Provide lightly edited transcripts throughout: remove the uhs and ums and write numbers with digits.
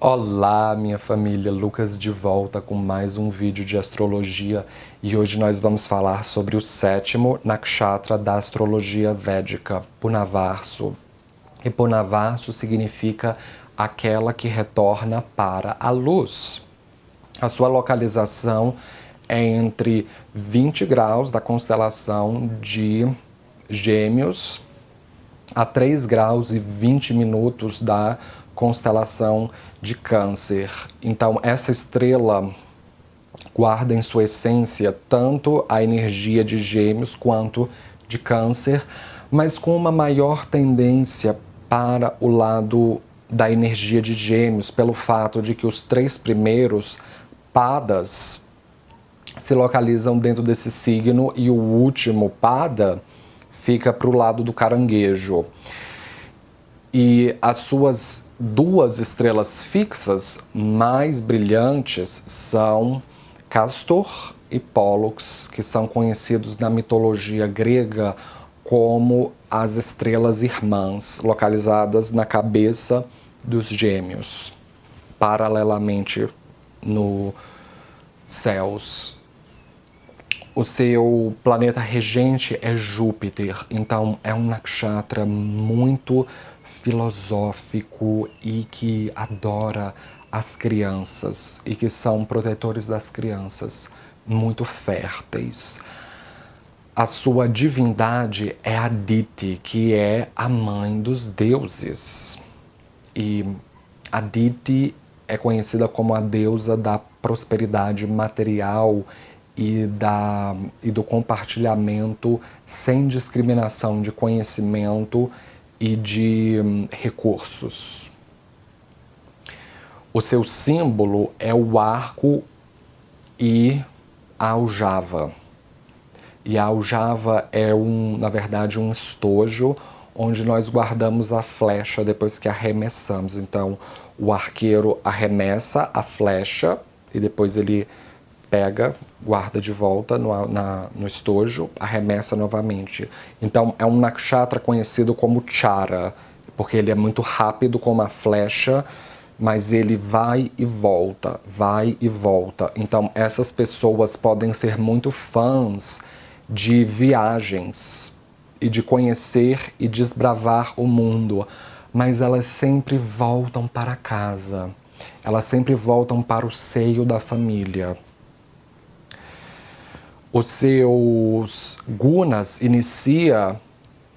Olá, minha família, Lucas de volta com mais um vídeo de astrologia e hoje nós vamos falar sobre o sétimo nakshatra da astrologia védica, Punavarsu. E Punavarsu significa aquela que retorna para a luz. A sua localização é entre 20 graus da constelação de Gêmeos a 3 graus e 20 minutos da constelação de Câncer. Então, essa estrela guarda em sua essência tanto a energia de Gêmeos quanto de Câncer, mas com uma maior tendência para o lado da energia de Gêmeos, pelo fato de que os 3 primeiros padas se localizam dentro desse signo e o último pada fica para o lado do Caranguejo. E as suas 2 estrelas fixas mais brilhantes são Castor e Pólux, que são conhecidos na mitologia grega como as estrelas irmãs, localizadas na cabeça dos Gêmeos, paralelamente nos céus. O seu planeta regente é Júpiter, então é um nakshatra muito filosófico e que adora as crianças e que são protetores das crianças, muito férteis. A sua divindade é Aditi, que é a mãe dos deuses. E Aditi é conhecida como a deusa da prosperidade material e do compartilhamento sem discriminação de conhecimento e de recursos. O seu símbolo é o arco e a aljava. E a aljava é na verdade, um estojo onde nós guardamos a flecha depois que arremessamos. Então, o arqueiro arremessa a flecha e depois ele pega, guarda de volta no estojo, arremessa novamente. Então, é um nakshatra conhecido como Chara, porque ele é muito rápido como a flecha, mas ele vai e volta, vai e volta. Então, essas pessoas podem ser muito fãs de viagens e de conhecer e desbravar o mundo, mas elas sempre voltam para casa, elas sempre voltam para o seio da família. Os seus gunas inicia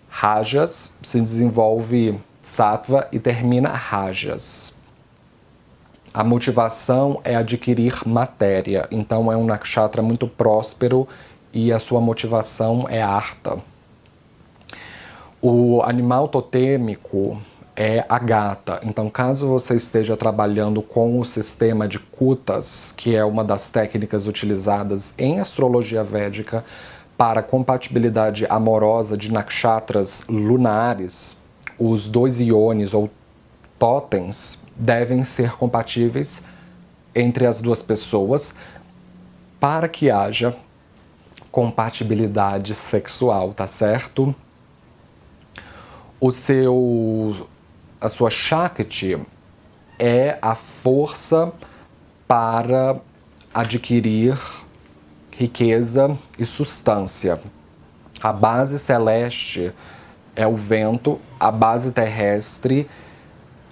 Rajas, se desenvolve Sattva e termina Rajas. A motivação é adquirir matéria, então é um nakshatra muito próspero e a sua motivação é Artha. O animal totêmico é a gata. Então, caso você esteja trabalhando com o sistema de kutas, que é uma das técnicas utilizadas em astrologia védica para compatibilidade amorosa de nakshatras lunares, os 2 iones ou totens devem ser compatíveis entre as 2 pessoas para que haja compatibilidade sexual, tá certo? A sua Shakti é a força para adquirir riqueza e substância. A base celeste é o vento, a base terrestre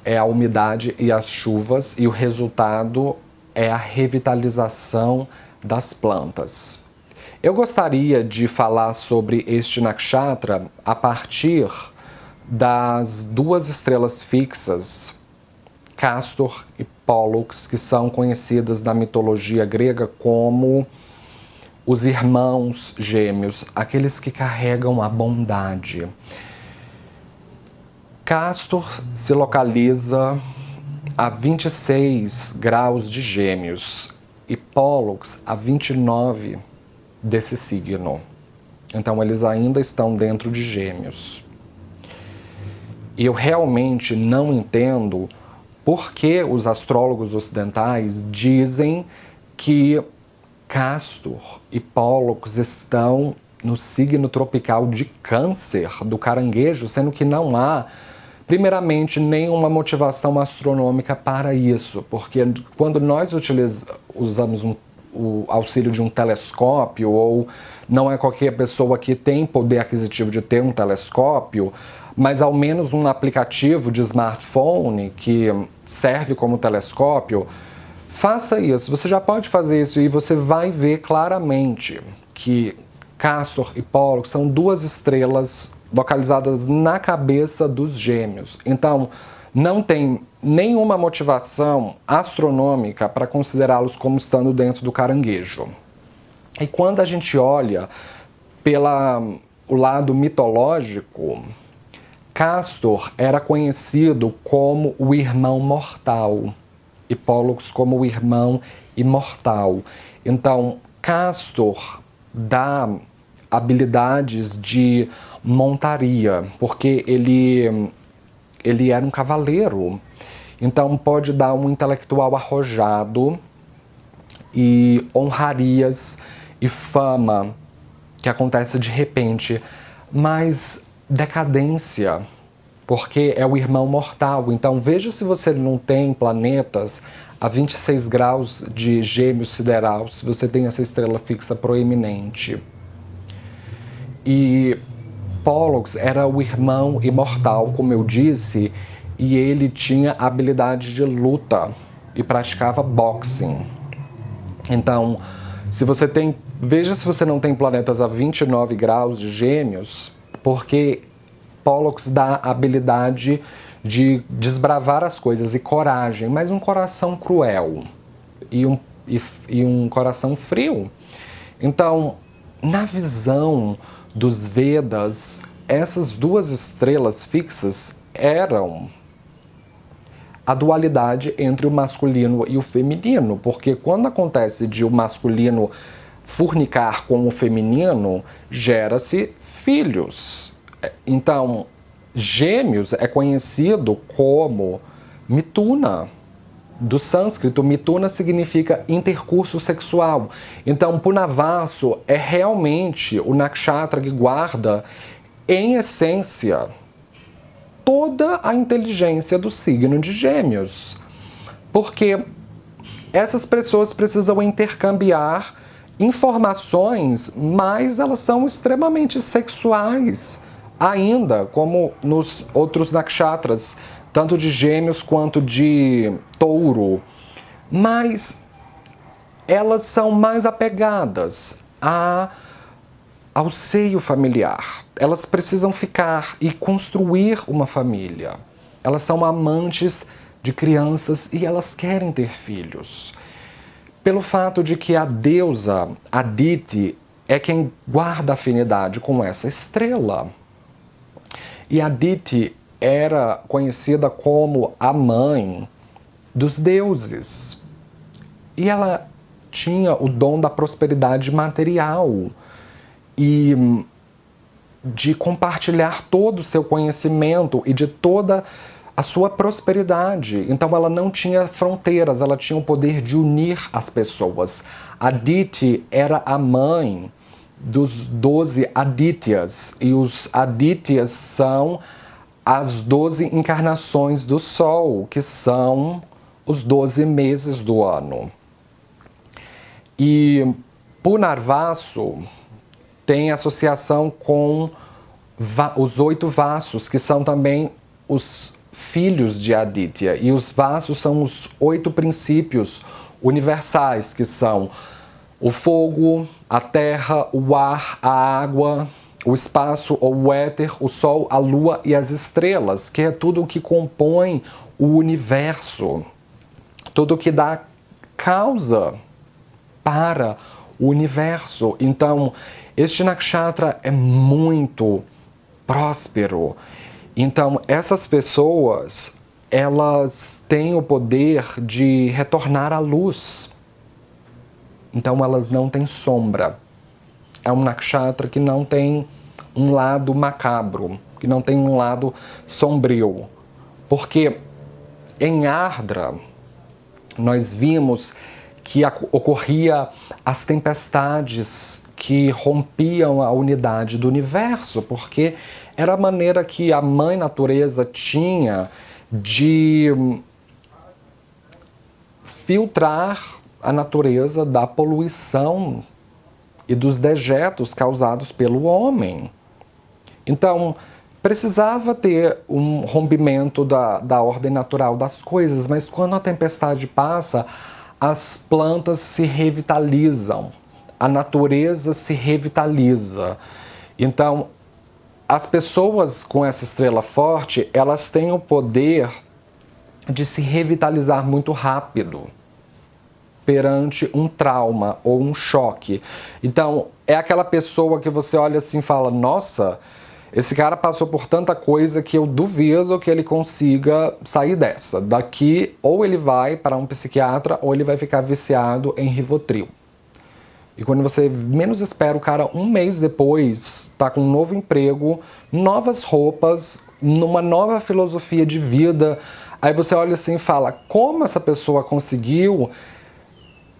é a umidade e as chuvas, e o resultado é a revitalização das plantas. Eu gostaria de falar sobre este nakshatra a partir das 2 estrelas fixas, Castor e Pólux, que são conhecidas na mitologia grega como os irmãos gêmeos, aqueles que carregam a bondade. Castor se localiza a 26 graus de Gêmeos e Pólux a 29 desse signo. Então, eles ainda estão dentro de Gêmeos. E eu realmente não entendo por que os astrólogos ocidentais dizem que Castor e Pólux estão no signo tropical de Câncer do Caranguejo, sendo que não há Primeiramente, nenhuma motivação astronômica para isso, porque quando nós usamos o auxílio de um telescópio, ou não é qualquer pessoa que tem poder aquisitivo de ter um telescópio, mas ao menos um aplicativo de smartphone que serve como telescópio, faça isso. Você já pode fazer isso e você vai ver claramente que Castor e Pollux são duas estrelas localizadas na cabeça dos Gêmeos. Então, não tem nenhuma motivação astronômica para considerá-los como estando dentro do Caranguejo. E quando a gente olha pelo lado mitológico, Castor era conhecido como o irmão mortal e Pollux como o irmão imortal. Então, Castor dá habilidades de montaria, porque ele era um cavaleiro. Então pode dar um intelectual arrojado e honrarias e fama que acontece de repente, mas decadência, porque é o irmão mortal. Então veja se você não tem planetas a 26 graus de Gêmeos sideral, se você tem essa estrela fixa proeminente. E Pollux era o irmão imortal, como eu disse, e ele tinha habilidade de luta e praticava boxing. Então, veja se você não tem planetas a 29 graus de Gêmeos, porque Pollux dá habilidade de desbravar as coisas e coragem, mas um coração cruel e um coração frio. Então, na visão dos Vedas, essas duas estrelas fixas eram a dualidade entre o masculino e o feminino, porque quando acontece de o masculino fornicar com o feminino, gera-se filhos. Então, Gêmeos é conhecido como Mituna. Do sânscrito, Mituna significa intercurso sexual. Então, Punavasu é realmente o nakshatra que guarda, em essência, toda a inteligência do signo de Gêmeos. Porque essas pessoas precisam intercambiar informações, mas elas são extremamente sexuais, ainda como nos outros nakshatras, tanto de Gêmeos quanto de Touro, mas elas são mais apegadas ao seio familiar. Elas precisam ficar e construir uma família. Elas são amantes de crianças e elas querem ter filhos. Pelo fato de que a deusa Aditi é quem guarda afinidade com essa estrela. E Aditi era conhecida como a mãe dos deuses. E ela tinha o dom da prosperidade material e de compartilhar todo o seu conhecimento e de toda a sua prosperidade. Então ela não tinha fronteiras, ela tinha o poder de unir as pessoas. Aditi era a mãe dos 12 Adityas, e os Adityas são as 12 encarnações do Sol, que são os 12 meses do ano. E Punarvasu tem associação com os 8 Vasus, que são também os filhos de Aditya. E os Vasus são os 8 princípios universais, que são o fogo, a terra, o ar, a água, o espaço ou o éter, o sol, a lua e as estrelas, que é tudo o que compõe o universo, tudo o que dá causa para o universo. Então, este nakshatra é muito próspero. Então, essas pessoas, elas têm o poder de retornar à luz. Então, elas não têm sombra. É um nakshatra que não tem um lado macabro, que não tem um lado sombrio. Porque em Ardra, nós vimos que ocorria as tempestades que rompiam a unidade do universo, porque era a maneira que a mãe natureza tinha de filtrar a natureza da poluição e dos dejetos causados pelo homem. Então, precisava ter um rompimento da ordem natural das coisas, mas quando a tempestade passa, as plantas se revitalizam, a natureza se revitaliza. Então, as pessoas com essa estrela forte, elas têm o poder de se revitalizar muito rápido perante um trauma ou um choque. Então, é aquela pessoa que você olha assim e fala, nossa, esse cara passou por tanta coisa que eu duvido que ele consiga sair dessa. Daqui, ou ele vai para um psiquiatra, ou ele vai ficar viciado em Rivotril. E quando você menos espera, o cara, um mês depois, está com um novo emprego, novas roupas, numa nova filosofia de vida. Aí você olha assim e fala, como essa pessoa conseguiu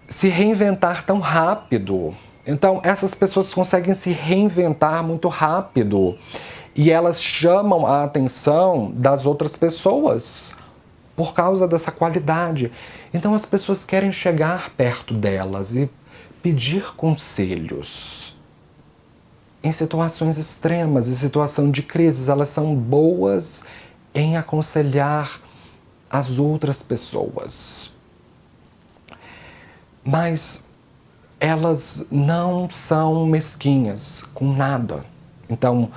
se reinventar tão rápido? Então, essas pessoas conseguem se reinventar muito rápido e elas chamam a atenção das outras pessoas por causa dessa qualidade. Então, as pessoas querem chegar perto delas e pedir conselhos. Em situações extremas, em situação de crises, elas são boas em aconselhar as outras pessoas. Mas elas não são mesquinhas com nada. Então,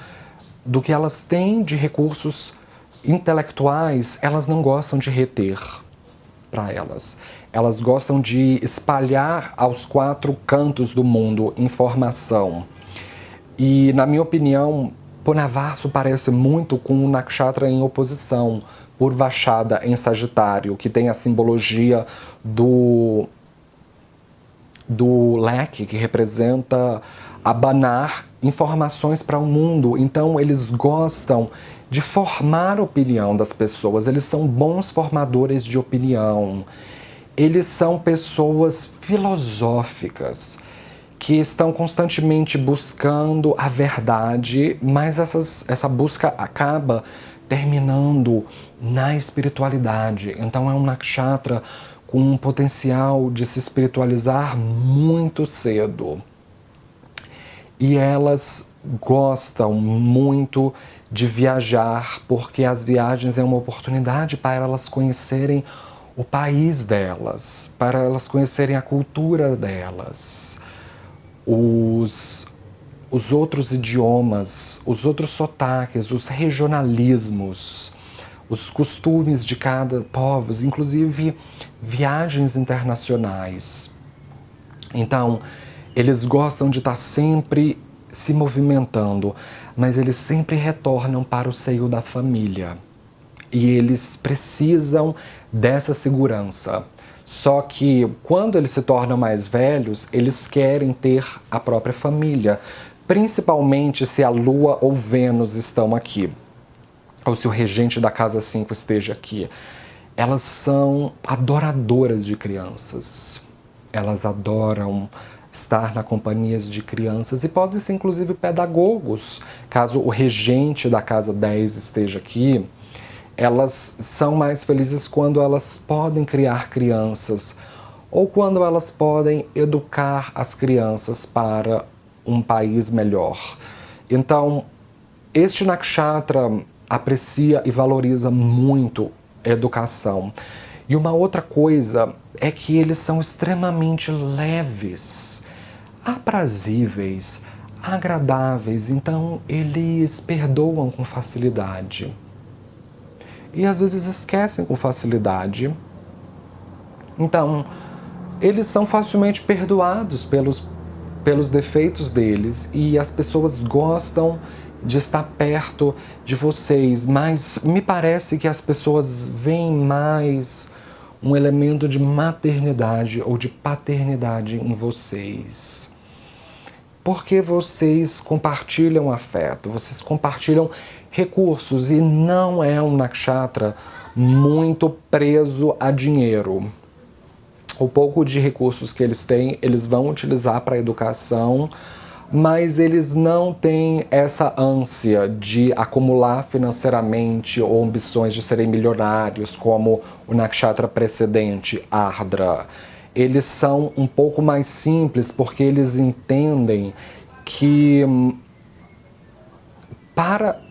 do que elas têm de recursos intelectuais, elas não gostam de reter para elas. Elas gostam de espalhar aos 4 cantos do mundo informação. E, na minha opinião, Purnavarso parece muito com o Nakshatra em oposição, Purvashada em Sagitário, que tem a simbologia do leque, que representa abanar informações para o mundo. Então, eles gostam de formar a opinião das pessoas, eles são bons formadores de opinião. Eles são pessoas filosóficas, que estão constantemente buscando a verdade, mas essa busca acaba terminando na espiritualidade. Então é um nakshatra com um potencial de se espiritualizar muito cedo. E elas gostam muito de viajar, porque as viagens é uma oportunidade para elas conhecerem o país delas, para elas conhecerem a cultura delas, os outros idiomas, os outros sotaques, os regionalismos, os costumes de cada povo, inclusive viagens internacionais. Então, eles gostam de estar sempre se movimentando, mas eles sempre retornam para o seio da família. E eles precisam dessa segurança. Só que quando eles se tornam mais velhos, eles querem ter a própria família, principalmente se a Lua ou Vênus estão aqui, ou se o regente da casa 5 esteja aqui. Elas são adoradoras de crianças. Elas adoram estar na companhia de crianças e podem ser inclusive pedagogos. Caso o regente da casa 10 esteja aqui, elas são mais felizes quando elas podem criar crianças ou quando elas podem educar as crianças para um país melhor. Então, este nakshatra aprecia e valoriza muito a educação. E uma outra coisa é que eles são extremamente leves, aprazíveis, agradáveis, então eles perdoam com facilidade. E às vezes esquecem com facilidade. Então, eles são facilmente perdoados pelos defeitos deles e as pessoas gostam de estar perto de vocês, mas me parece que as pessoas veem mais um elemento de maternidade ou de paternidade em vocês. Porque vocês compartilham afeto, vocês compartilham recursos e não é um nakshatra muito preso a dinheiro. O pouco de recursos que eles têm, eles vão utilizar para a educação, mas eles não têm essa ânsia de acumular financeiramente ou ambições de serem milionários, como o nakshatra precedente, Ardra. Eles são um pouco mais simples porque eles entendem que para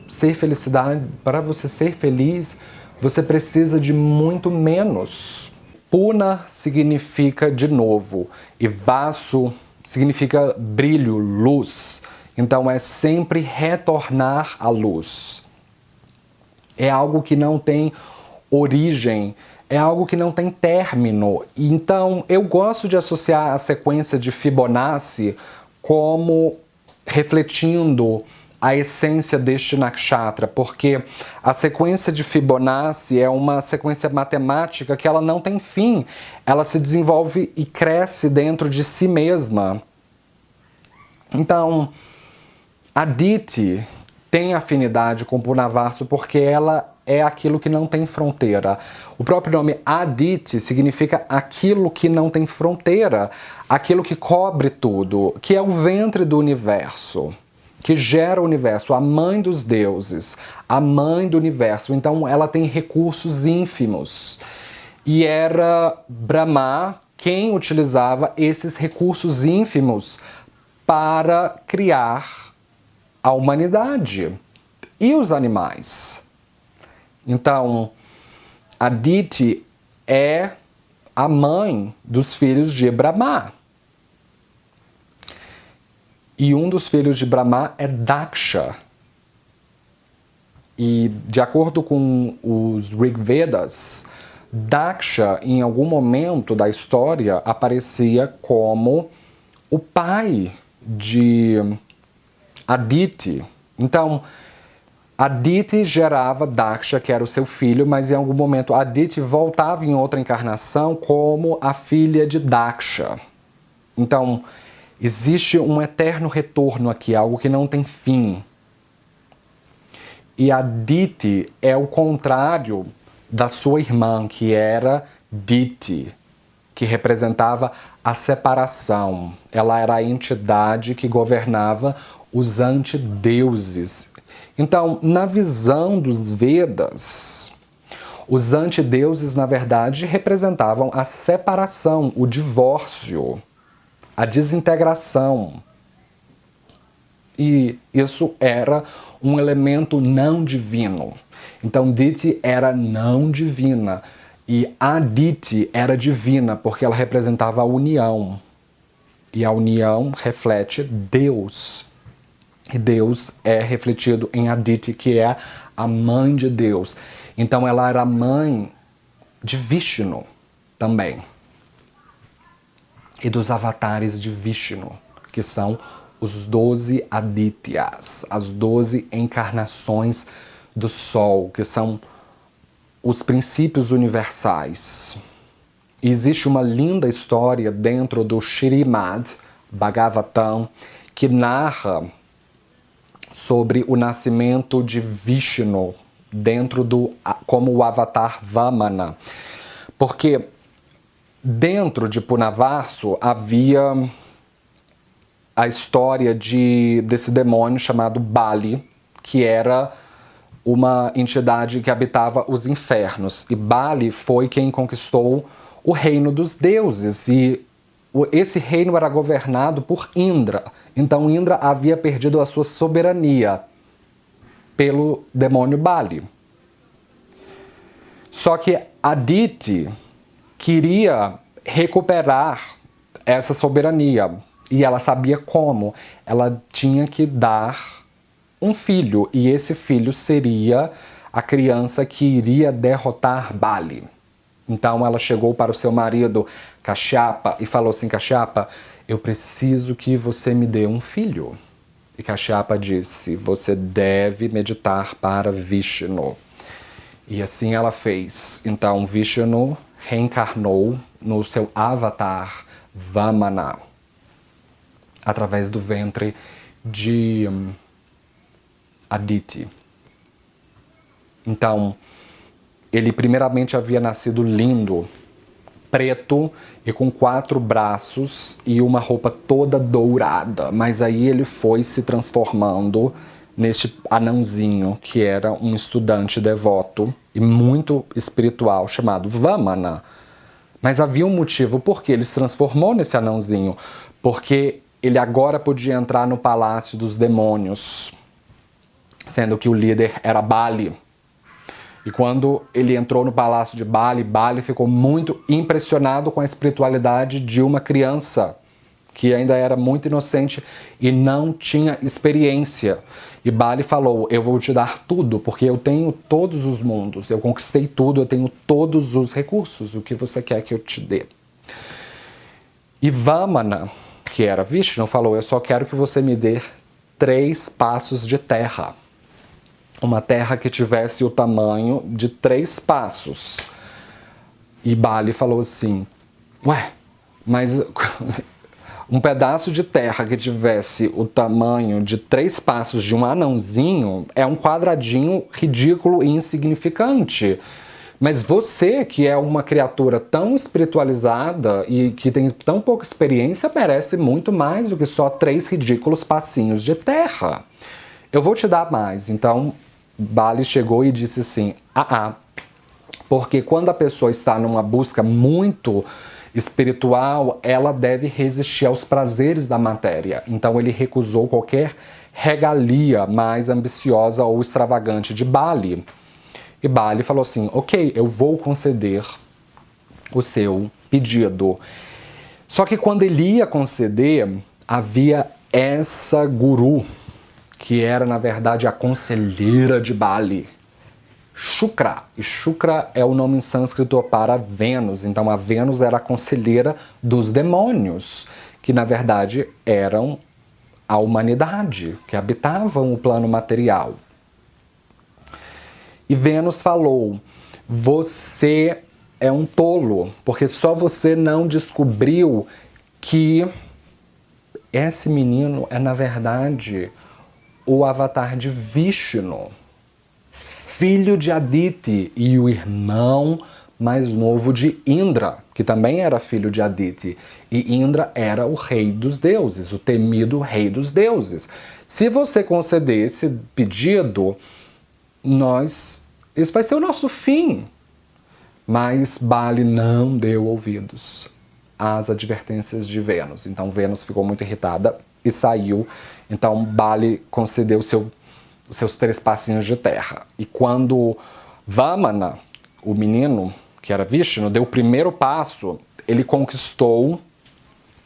para você ser feliz, você precisa de muito menos. Puna significa de novo e Vasu significa brilho, luz. Então é sempre retornar à luz. É algo que não tem origem, é algo que não tem término. Então eu gosto de associar a sequência de Fibonacci como refletindo a essência deste nakshatra, porque a sequência de Fibonacci é uma sequência matemática que ela não tem fim, ela se desenvolve e cresce dentro de si mesma. Então, Aditi tem afinidade com Punavarsu porque ela é aquilo que não tem fronteira. O próprio nome Aditi significa aquilo que não tem fronteira, aquilo que cobre tudo, que é o ventre do universo, que gera o universo, a mãe dos deuses, a mãe do universo. Então ela tem recursos ínfimos. E era Brahma quem utilizava esses recursos ínfimos para criar a humanidade e os animais. Então, Aditi é a mãe dos filhos de Brahma. E um dos filhos de Brahma é Daksha. E de acordo com os Rigvedas, Daksha, em algum momento da história, aparecia como o pai de Aditi. Então, Aditi gerava Daksha, que era o seu filho, mas em algum momento Aditi voltava em outra encarnação como a filha de Daksha. Então, existe um eterno retorno aqui, algo que não tem fim. E Aditi é o contrário da sua irmã, que era Diti, que representava a separação. Ela era a entidade que governava os antideuses. Então, na visão dos Vedas, os antideuses, na verdade, representavam a separação, o divórcio, a desintegração. E isso era um elemento não divino. Então, Diti era não divina. E Aditi era divina, porque ela representava a união. E a união reflete Deus. E Deus é refletido em Aditi, que é a mãe de Deus. Então, ela era mãe de Vishnu também. E dos avatares de Vishnu, que são os 12 Adityas, as 12 encarnações do Sol, que são os princípios universais. E existe uma linda história dentro do Śrīmad Bhagavatam que narra sobre o nascimento de Vishnu como o avatar Vamana. Porque dentro de Punavarsu havia a história desse demônio chamado Bali, que era uma entidade que habitava os infernos. E Bali foi quem conquistou o reino dos deuses. E esse reino era governado por Indra. Então Indra havia perdido a sua soberania pelo demônio Bali. Só que Aditi queria recuperar essa soberania. E ela sabia como. Ela tinha que dar um filho. E esse filho seria a criança que iria derrotar Bali. Então ela chegou para o seu marido Kashyapa e falou assim: Kashyapa, eu preciso que você me dê um filho. E Kashyapa disse: você deve meditar para Vishnu. E assim ela fez. Então Vishnu reencarnou no seu avatar Vamana, através do ventre de Aditi. Então, ele primeiramente havia nascido lindo, preto e com 4 braços e uma roupa toda dourada. Mas aí ele foi se transformando neste anãozinho, que era um estudante devoto e muito espiritual chamado Vamana. Mas havia um motivo por que ele se transformou nesse anãozinho. Porque ele agora podia entrar no palácio dos demônios, sendo que o líder era Bali. E quando ele entrou no palácio de Bali, Bali ficou muito impressionado com a espiritualidade de uma criança que ainda era muito inocente e não tinha experiência. E Bali falou: eu vou te dar tudo, porque eu tenho todos os mundos, eu conquistei tudo, eu tenho todos os recursos, o que você quer que eu te dê? E Vamana, que era Vishnu, falou: eu só quero que você me dê 3 passos de terra. Uma terra que tivesse o tamanho de 3 passos. E Bali falou assim: ué, mas um pedaço de terra que tivesse o tamanho de 3 passos de um anãozinho é um quadradinho ridículo e insignificante. Mas você, que é uma criatura tão espiritualizada e que tem tão pouca experiência, merece muito mais do que só 3 ridículos passinhos de terra. Eu vou te dar mais. Então, Bali chegou e disse assim: porque quando a pessoa está numa busca muito espiritual, ela deve resistir aos prazeres da matéria. Então ele recusou qualquer regalia mais ambiciosa ou extravagante de Bali. E Bali falou assim: ok, eu vou conceder o seu pedido. Só que quando ele ia conceder, havia essa guru, que era na verdade a conselheira de Bali, Shukra. E Shukra é o nome em sânscrito para Vênus. Então a Vênus era a conselheira dos demônios, que na verdade eram a humanidade, que habitavam o plano material. E Vênus falou: você é um tolo, porque só você não descobriu que esse menino é na verdade o avatar de Vishnu, filho de Aditi e o irmão mais novo de Indra, que também era filho de Aditi. E Indra era o rei dos deuses, o temido rei dos deuses. Se você conceder esse pedido, esse vai ser o nosso fim. Mas Bali não deu ouvidos às advertências de Vênus. Então Vênus ficou muito irritada e saiu. Então Bali concedeu os seus 3 passinhos de terra. E quando Vamana, o menino, que era Vishnu, deu o primeiro passo, ele conquistou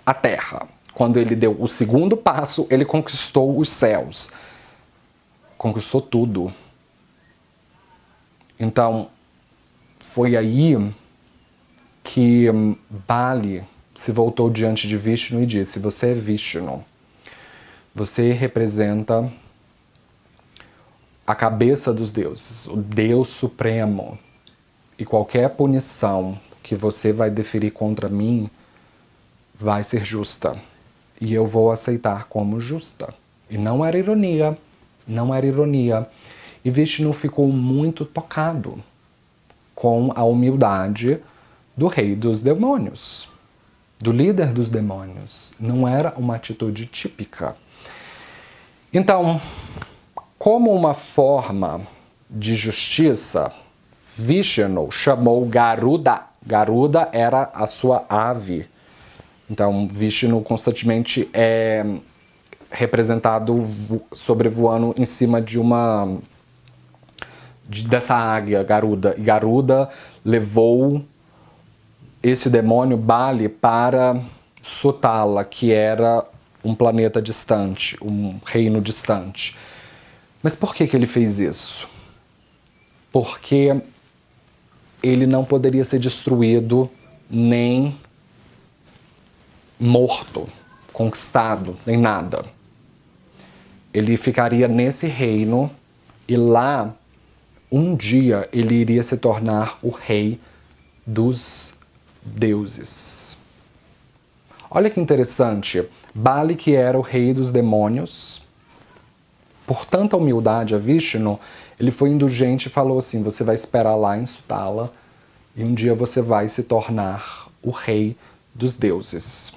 a terra. Quando ele deu o segundo passo, ele conquistou os céus. Conquistou tudo. Então, foi aí que Bali se voltou diante de Vishnu e disse: você é Vishnu. Você representa a cabeça dos deuses, o Deus Supremo. E qualquer punição que você vai deferir contra mim vai ser justa. E eu vou aceitar como justa. E não era ironia, não era ironia. E Vishnu ficou muito tocado com a humildade do rei dos demônios, do líder dos demônios. Não era uma atitude típica. Então, como uma forma de justiça, Vishnu chamou Garuda. Garuda era a sua ave. Então, Vishnu constantemente é representado sobrevoando em cima dessa águia, Garuda. E Garuda levou esse demônio Bali para Sutala, que era um planeta distante, um reino distante. Mas por que ele fez isso? Porque ele não poderia ser destruído nem morto, conquistado, nem nada. Ele ficaria nesse reino e lá, um dia, ele iria se tornar o rei dos deuses. Olha que interessante. Bali, que era o rei dos demônios, por tanta humildade a Vishnu, ele foi indulgente e falou assim: você vai esperar lá em Sutala e um dia você vai se tornar o rei dos deuses.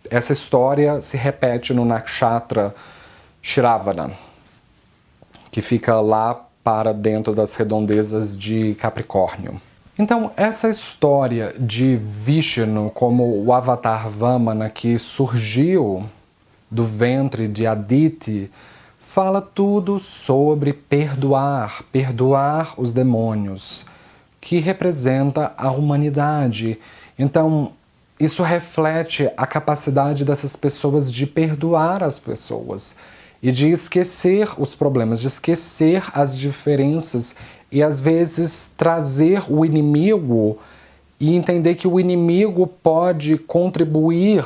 Essa história se repete no nakshatra Shravana, que fica lá para dentro das redondezas de Capricórnio. Então, essa história de Vishnu como o avatar Vamana que surgiu do ventre de Aditi fala tudo sobre perdoar os demônios, que representa a humanidade. Então, isso reflete a capacidade dessas pessoas de perdoar as pessoas e de esquecer os problemas, de esquecer as diferenças e às vezes trazer o inimigo e entender que o inimigo pode contribuir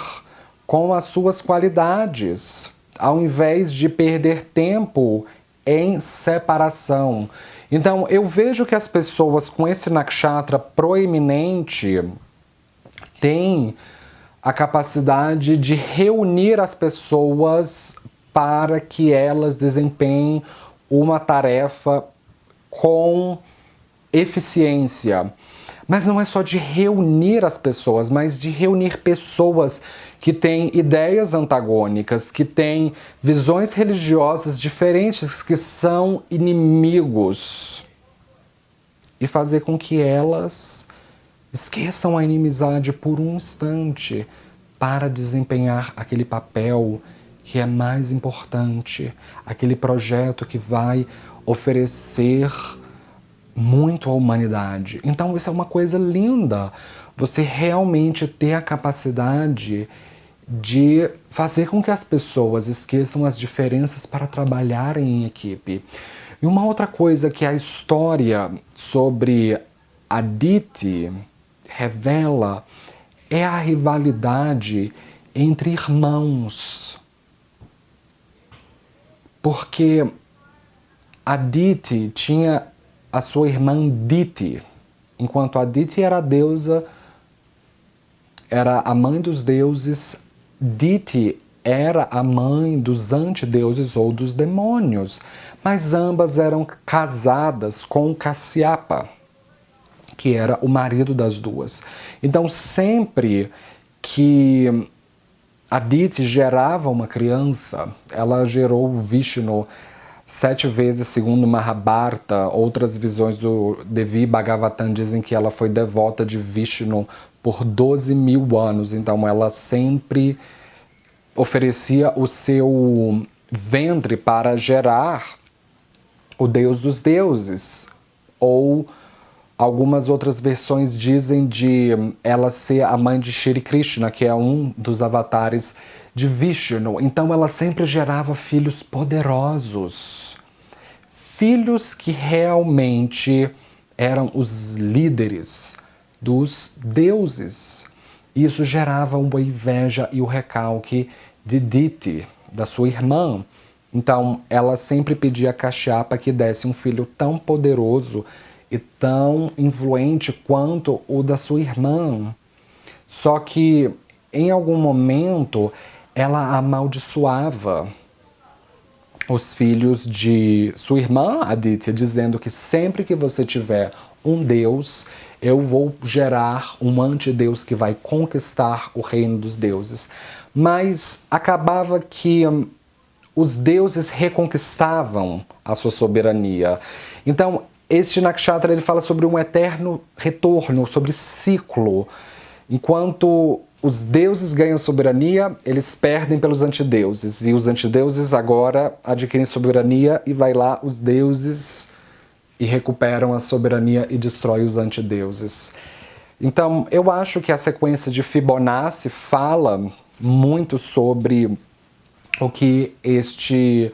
com as suas qualidades, ao invés de perder tempo em separação. Então, eu vejo que as pessoas com esse nakshatra proeminente têm a capacidade de reunir as pessoas para que elas desempenhem uma tarefa com eficiência. Mas não é só de reunir as pessoas, mas de reunir pessoas que têm ideias antagônicas, que têm visões religiosas diferentes, que são inimigos. E fazer com que elas esqueçam a inimizade por um instante para desempenhar aquele papel que é mais importante, aquele projeto que vai oferecer muito à humanidade. Então isso é uma coisa linda, você realmente ter a capacidade de fazer com que as pessoas esqueçam as diferenças para trabalharem em equipe. E uma outra coisa que a história sobre Aditi revela é a rivalidade entre irmãos. Porque Aditi tinha a sua irmã Diti. Enquanto Aditi era a deusa, era a mãe dos deuses, Diti era a mãe dos antideuses ou dos demônios. Mas ambas eram casadas com Kasyapa, que era o marido das duas. Então, sempre que Aditi gerava uma criança, ela gerou o Vishnu 7 vezes, segundo Mahabharata. Outras visões do Devi Bhagavatam dizem que ela foi devota de Vishnu por 12.000 anos. Então ela sempre oferecia o seu ventre para gerar o deus dos deuses. Ou algumas outras versões dizem de ela ser a mãe de Shri Krishna, que é um dos avatares de Vishnu. Então ela sempre gerava filhos poderosos, filhos que realmente eram os líderes dos deuses. Isso gerava uma inveja e o recalque de Diti, da sua irmã. Então ela sempre pedia a Kashyapa que desse um filho tão poderoso e tão influente quanto o da sua irmã. Só que em algum momento ela amaldiçoava os filhos de sua irmã Aditya, dizendo que sempre que você tiver um deus, eu vou gerar um antideus que vai conquistar o reino dos deuses. Mas acabava que os deuses reconquistavam a sua soberania. Então, este nakshatra ele fala sobre um eterno retorno, sobre ciclo. Enquanto os deuses ganham soberania, eles perdem pelos antideuses. E os antideuses agora adquirem soberania e vai lá os deuses e recuperam a soberania e destrói os antideuses. Então, eu acho que a sequência de Fibonacci fala muito sobre o que este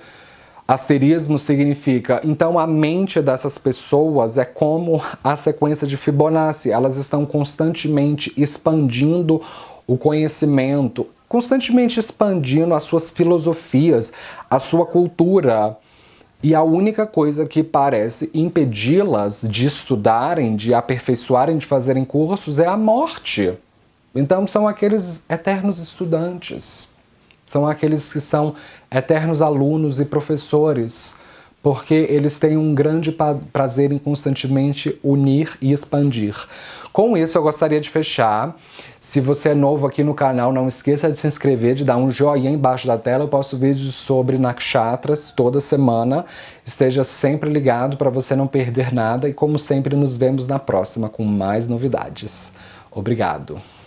asterismo significa. Então, a mente dessas pessoas é como a sequência de Fibonacci. Elas estão constantemente expandindo o conhecimento, constantemente expandindo as suas filosofias, a sua cultura. E a única coisa que parece impedi-las de estudarem, de aperfeiçoarem, de fazerem cursos é a morte. Então, são aqueles eternos estudantes. São aqueles que são eternos alunos e professores, porque eles têm um grande prazer em constantemente unir e expandir. Com isso, eu gostaria de fechar. Se você é novo aqui no canal, não esqueça de se inscrever, de dar um joinha embaixo da tela. Eu posto vídeos sobre nakshatras toda semana. Esteja sempre ligado para você não perder nada e, como sempre, nos vemos na próxima com mais novidades. Obrigado!